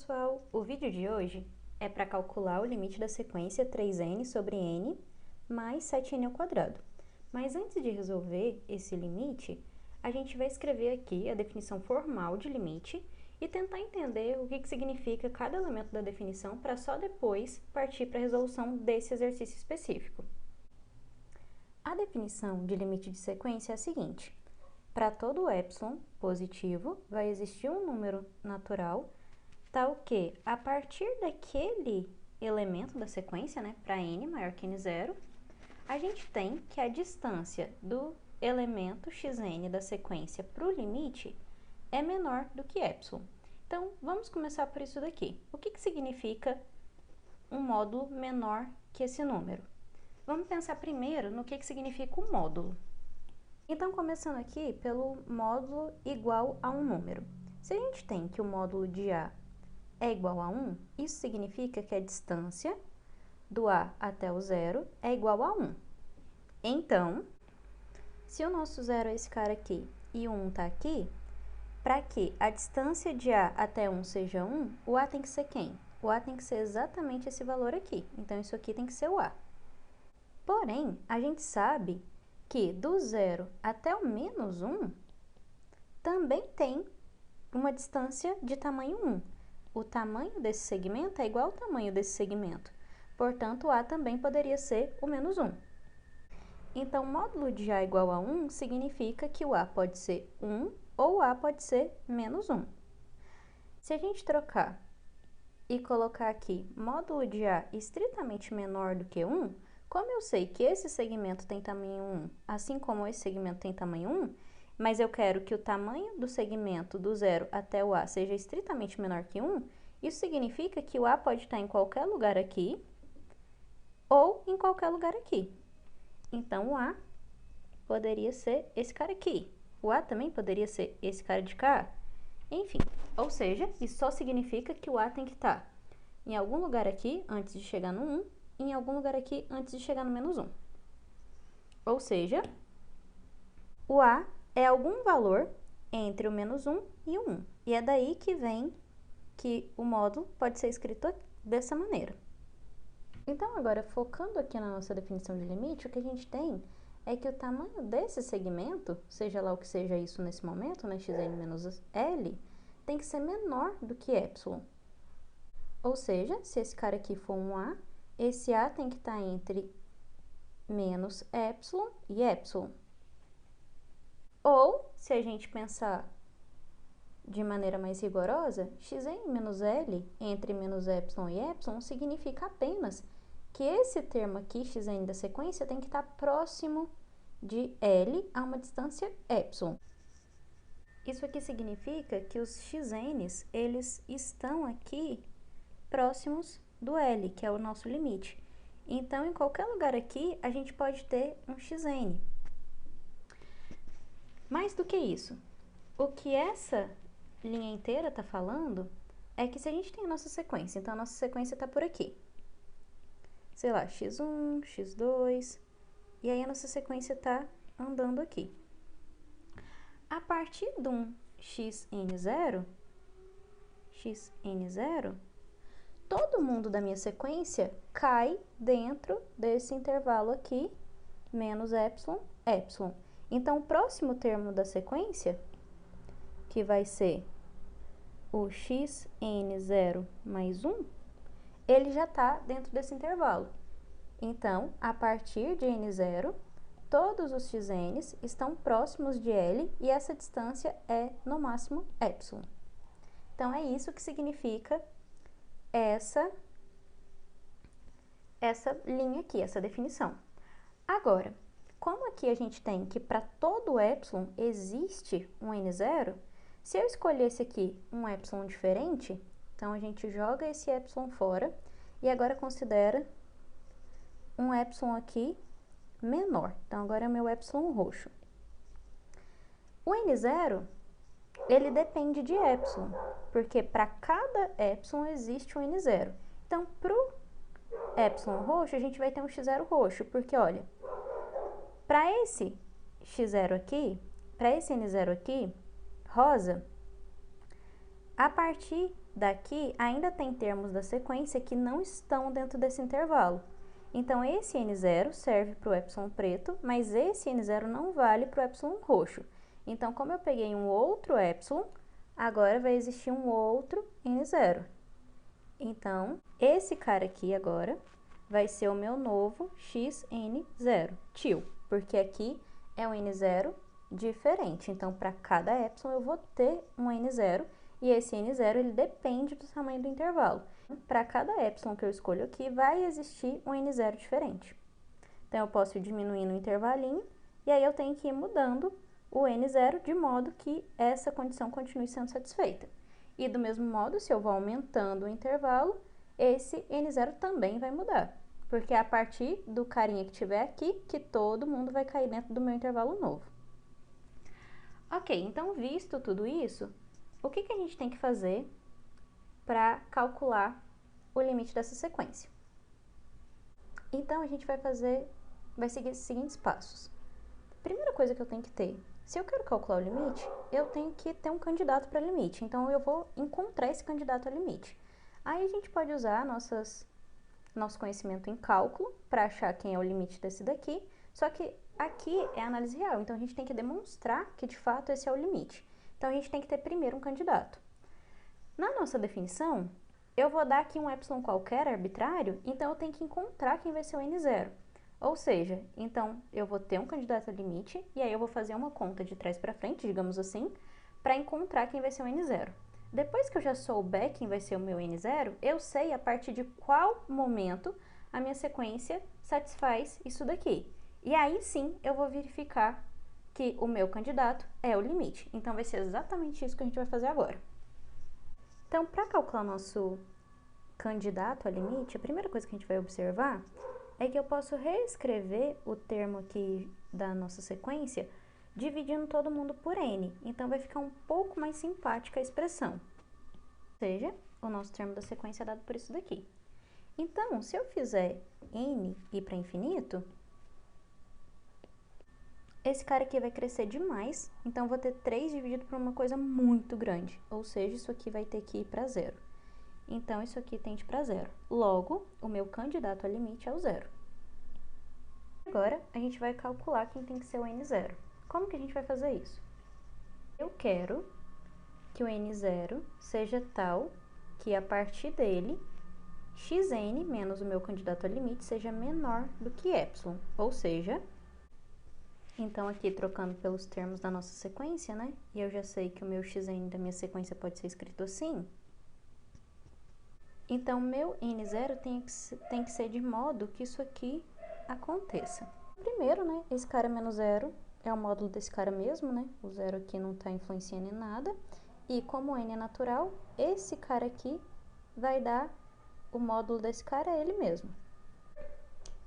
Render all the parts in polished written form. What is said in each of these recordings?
pessoal, o vídeo de hoje é para calcular o limite da sequência 3n sobre n mais 7n ao quadrado. Mas antes de resolver esse limite, a gente vai escrever aqui a definição formal de limite e tentar entender o que significa cada elemento da definição para só depois partir para a resolução desse exercício específico. A definição de limite de sequência é a seguinte: para todo epsilon positivo, vai existir um número natural tal que, a partir daquele elemento da sequência, para n maior que n0, a gente tem que a distância do elemento xn da sequência para o limite é menor do que epsilon. Então, vamos começar por isso daqui. O que significa um módulo menor que esse número? Vamos pensar primeiro no que significa um módulo. Então, começando aqui pelo módulo igual a um número. Se a gente tem que o módulo de A é igual a 1, isso significa que a distância do A até o zero é igual a 1. Então, se o nosso zero é esse cara aqui e o 1 está aqui, para que a distância de A até 1 seja 1, o A tem que ser quem? O A tem que ser exatamente esse valor aqui. Então, isso aqui tem que ser o A. Porém, a gente sabe que do zero até o menos 1 também tem uma distância de tamanho 1. O tamanho desse segmento é igual ao tamanho desse segmento. Portanto, A também poderia ser o menos 1. Então, módulo de A igual a 1 significa que o A pode ser 1 ou o A pode ser menos 1. Se a gente trocar e colocar aqui módulo de A estritamente menor do que 1, como eu sei que esse segmento tem tamanho 1, assim como esse segmento tem tamanho 1, mas eu quero que o tamanho do segmento do zero até o A seja estritamente menor que 1, isso significa que o A pode estar em qualquer lugar aqui ou em qualquer lugar aqui. Então, o A poderia ser esse cara aqui. O A também poderia ser esse cara de cá. Enfim, ou seja, isso só significa que o A tem que estar em algum lugar aqui antes de chegar no 1 e em algum lugar aqui antes de chegar no menos 1. Ou seja, o A é algum valor entre o menos 1 e o 1. E é daí que vem que o módulo pode ser escrito dessa maneira. Então, agora, focando aqui na nossa definição de limite, o que a gente tem é que o tamanho desse segmento, seja lá o que seja isso nesse momento, xn menos L, tem que ser menor do que epsilon. Ou seja, se esse cara aqui for um A, esse A tem que estar entre menos epsilon e epsilon. Ou, se a gente pensar de maneira mais rigorosa, xn menos L entre menos epsilon e epsilon significa apenas que esse termo aqui, xn da sequência, tem que estar próximo de L a uma distância epsilon. Isso aqui significa que os xn's, eles estão aqui próximos do L, que é o nosso limite. Então, em qualquer lugar aqui, a gente pode ter um xn. Mais do que isso, o que essa linha inteira está falando é que se a gente tem a nossa sequência, então a nossa sequência está por aqui. Sei lá, x1, x2, e aí a nossa sequência está andando aqui. A partir de um xn0, todo mundo da minha sequência cai dentro desse intervalo aqui, menos epsilon, epsilon. Então, o próximo termo da sequência, que vai ser o xn0 mais 1, ele já está dentro desse intervalo. Então, a partir de n0, todos os xn's estão próximos de L e essa distância é, no máximo, epsilon. Então, é isso que significa essa linha aqui, essa definição. Agora, como aqui a gente tem que para todo epsilon existe um n0, se eu escolhesse aqui um epsilon diferente, então a gente joga esse epsilon fora e agora considera um epsilon aqui menor. Então, agora é o meu epsilon roxo. O n0, ele depende de epsilon, porque para cada epsilon existe um n0. Então, para o epsilon roxo, a gente vai ter um x0 roxo, porque, olha, para esse x0 aqui, para esse n0 aqui, rosa, a partir daqui ainda tem termos da sequência que não estão dentro desse intervalo. Então, esse n0 serve para o epsilon preto, mas esse n0 não vale para o epsilon roxo. Então, como eu peguei um outro epsilon, agora vai existir um outro n0. Então, esse cara aqui agora vai ser o meu novo xn0, tio, porque aqui é um n0 diferente. Então, para cada epsilon eu vou ter um n0, e esse n0 ele depende do tamanho do intervalo. Para cada epsilon que eu escolho aqui, vai existir um n0 diferente. Então, eu posso ir diminuindo o intervalinho, e aí eu tenho que ir mudando o n0 de modo que essa condição continue sendo satisfeita. E do mesmo modo, se eu vou aumentando o intervalo, esse n0 também vai mudar, porque é a partir do carinha que tiver aqui que todo mundo vai cair dentro do meu intervalo novo. Ok, então visto tudo isso, o que a gente tem que fazer para calcular o limite dessa sequência? Então, a gente vai seguir os seguintes passos. Primeira coisa que eu tenho que ter, se eu quero calcular o limite, eu tenho que ter um candidato para limite. Então, eu vou encontrar esse candidato a limite. Aí, a gente pode usar nosso conhecimento em cálculo para achar quem é o limite desse daqui. Só que aqui é análise real, então a gente tem que demonstrar que, de fato, esse é o limite. Então, a gente tem que ter primeiro um candidato. Na nossa definição, eu vou dar aqui um epsilon qualquer, arbitrário, então eu tenho que encontrar quem vai ser o n0. Ou seja, então, eu vou ter um candidato a limite, e aí eu vou fazer uma conta de trás para frente, digamos assim, para encontrar quem vai ser o n0. Depois que eu já souber quem vai ser o meu n0, eu sei a partir de qual momento a minha sequência satisfaz isso daqui. E aí sim, eu vou verificar que o meu candidato é o limite. Então, vai ser exatamente isso que a gente vai fazer agora. Então, para calcular nosso candidato a limite, a primeira coisa que a gente vai observar é que eu posso reescrever o termo aqui da nossa sequência dividindo todo mundo por n. Então, vai ficar um pouco mais simpática a expressão. Ou seja, o nosso termo da sequência é dado por isso daqui. Então, se eu fizer n ir para infinito, esse cara aqui vai crescer demais, então eu vou ter 3 dividido por uma coisa muito grande. Ou seja, isso aqui vai ter que ir para zero. Então, isso aqui tende para zero. Logo, o meu candidato a limite é o zero. Agora, a gente vai calcular quem tem que ser o n0. Como que a gente vai fazer isso? Eu quero que o n0 seja tal que, a partir dele, xn menos o meu candidato a limite seja menor do que epsilon. Ou seja, então aqui trocando pelos termos da nossa sequência, né? E eu já sei que o meu xn da minha sequência pode ser escrito assim. Então, meu n0 tem que ser de modo que isso aqui aconteça. Primeiro, né, esse cara menos zero é o módulo desse cara mesmo, né? O zero aqui não está influenciando em nada. E como n é natural, esse cara aqui vai dar o módulo desse cara a ele mesmo.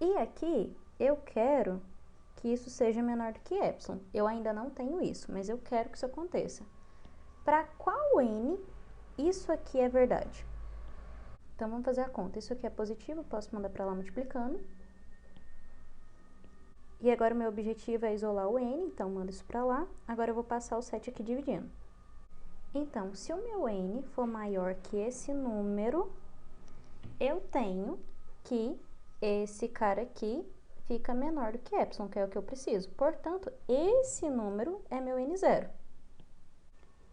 E aqui, eu quero que isso seja menor do que epsilon. Eu ainda não tenho isso, mas eu quero que isso aconteça. Para qual n isso aqui é verdade? Então, vamos fazer a conta. Isso aqui é positivo, posso mandar para lá multiplicando. E agora o meu objetivo é isolar o n, então mando isso para lá. Agora eu vou passar o 7 aqui dividindo. Então, se o meu n for maior que esse número, eu tenho que esse cara aqui fica menor do que epsilon, que é o que eu preciso. Portanto, esse número é meu n0.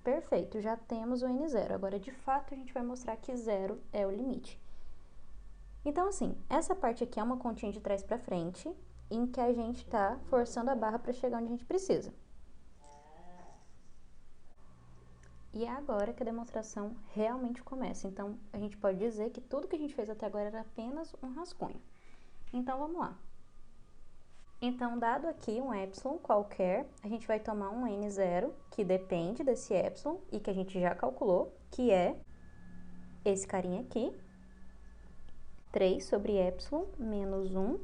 Perfeito, já temos o n0. Agora, de fato, a gente vai mostrar que 0 é o limite. Então, assim, essa parte aqui é uma continha de trás para frente, em que a gente está forçando a barra para chegar onde a gente precisa. E é agora que a demonstração realmente começa. Então, a gente pode dizer que tudo que a gente fez até agora era apenas um rascunho. Então, vamos lá. Então, dado aqui um epsilon qualquer, a gente vai tomar um n0, que depende desse epsilon, e que a gente já calculou, que é esse carinha aqui, 3 sobre epsilon menos 1,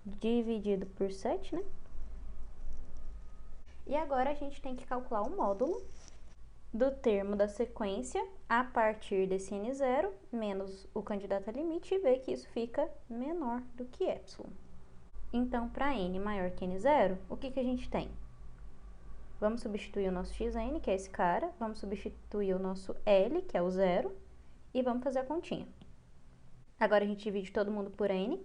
dividido por 7, né? E agora, a gente tem que calcular o módulo do termo da sequência a partir desse n0, menos o candidato a limite, e ver que isso fica menor do que epsilon. Então, para n maior que n0, o que a gente tem? Vamos substituir o nosso xn, que é esse cara, vamos substituir o nosso L, que é o 0, e vamos fazer a continha. Agora a gente divide todo mundo por n.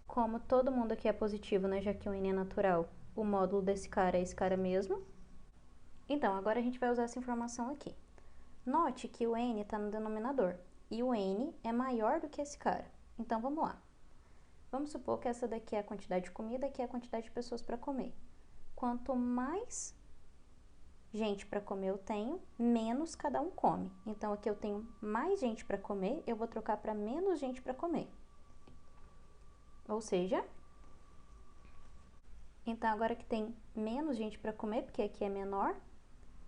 Como todo mundo aqui é positivo, né, já que o n é natural, o módulo desse cara é esse cara mesmo. Então, agora a gente vai usar essa informação aqui. Note que o n está no denominador, e o n é maior do que esse cara. Então, vamos lá. Vamos supor que essa daqui é a quantidade de comida, aqui é a quantidade de pessoas para comer. Quanto mais gente para comer eu tenho, menos cada um come. Então, aqui eu tenho mais gente para comer, eu vou trocar para menos gente para comer. Ou seja, então agora que tem menos gente para comer, porque aqui é menor,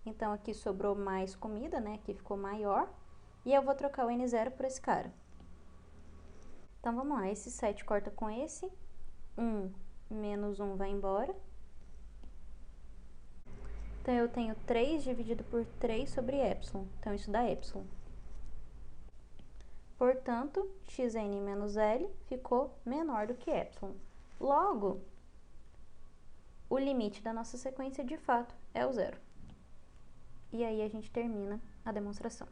então aqui sobrou mais comida, né? Aqui ficou maior, e eu vou trocar o N0 por esse cara. Então, vamos lá, esse 7 corta com esse, 1 menos 1 vai embora. Então, eu tenho 3 dividido por 3 sobre epsilon, então isso dá epsilon. Portanto, xn menos L ficou menor do que epsilon. Logo, o limite da nossa sequência, de fato, é o 0. E aí, a gente termina a demonstração.